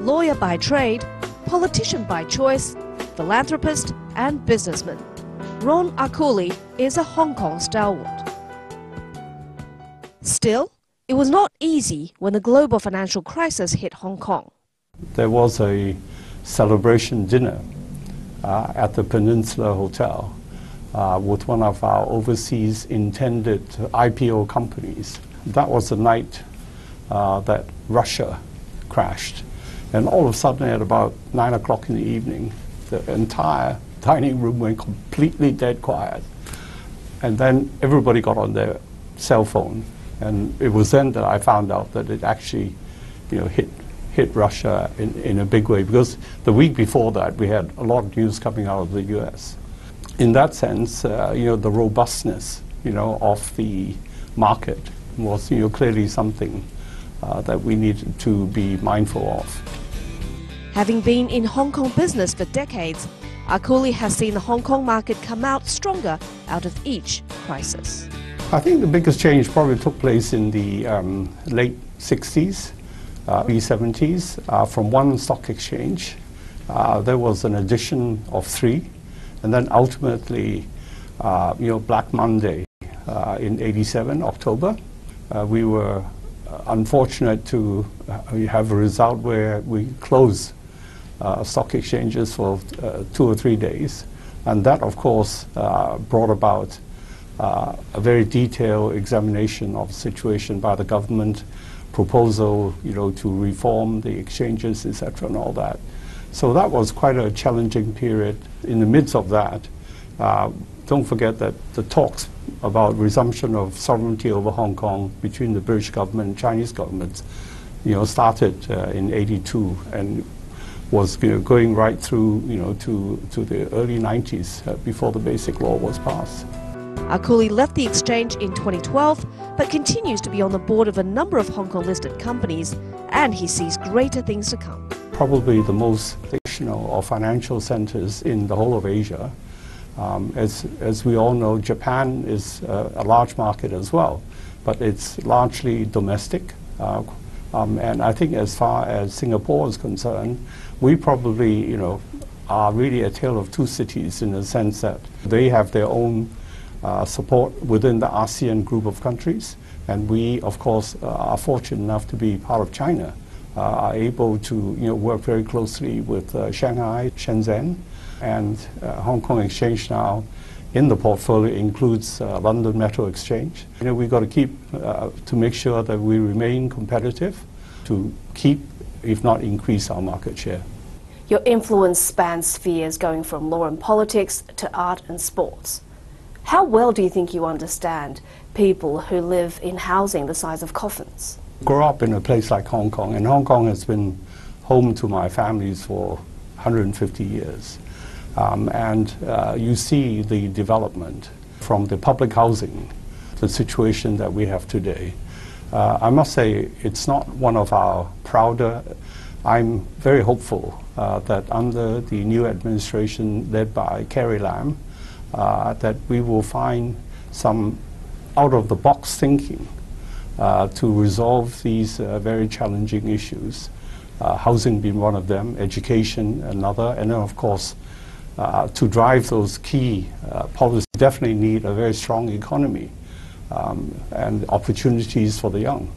lawyer by trade, politician by choice, philanthropist and businessman, Ronald Arculli is a Hong Kong stalwart. Still, it was not easy when the global financial crisis hit Hong Kong. There was a celebration dinner at the Peninsula Hotel with one of our overseas intended IPO companies. That was the night that Russia crashed. And all of a sudden at about 9 o'clock in the evening, the entire dining room went completely dead quiet. And then everybody got on their cell phone. And it was then that I found out that it actually, hit Russia in a big way, because the week before that we had a lot of news coming out of the US. In that sense, the robustness, of the market was, clearly something that we needed to be mindful of. Having been in Hong Kong business for decades, Arculli has seen the Hong Kong market come out stronger out of each crisis. I think the biggest change probably took place in the late 60s, early 70s. From one stock exchange, there was an addition of 3, and then ultimately, Black Monday in '87, October, we were unfortunate to have a result where we closed stock exchanges for 2 or 3 days, and that, of course, brought about a very detailed examination of the situation by the government, proposal, to reform the exchanges, etc., and all that. So that was quite a challenging period. In the midst of that, don't forget that the talks about resumption of sovereignty over Hong Kong between the British government and Chinese governments, started in '82 and was going right through, to the early '90s before the Basic Law was passed. Arculli left the exchange in 2012, but continues to be on the board of a number of Hong Kong-listed companies, and he sees greater things to come. Probably the most traditional or financial centers in the whole of Asia. As we all know, Japan is a large market as well, but it's largely domestic. And I think as far as Singapore is concerned, we probably, are really a tale of 2 cities, in the sense that they have their own support within the ASEAN group of countries, and we, of course, are fortunate enough to be part of China, are able to work very closely with Shanghai, Shenzhen, and Hong Kong Exchange now in the portfolio includes London Metal Exchange. We've got to keep to make sure that we remain competitive, to keep, if not increase, our market share. Your influence spans spheres going from law and politics to art and sports. How well do you think you understand people who live in housing the size of coffins? Grew up in a place like Hong Kong, and Hong Kong has been home to my families for 150 years. You see the development from the public housing, the situation that we have today. I must say it's not one of our prouder. I'm very hopeful that under the new administration led by Carrie Lam, that we will find some out-of-the-box thinking to resolve these very challenging issues. Housing being one of them, education another, and then of course to drive those key policies, definitely need a very strong economy and opportunities for the young.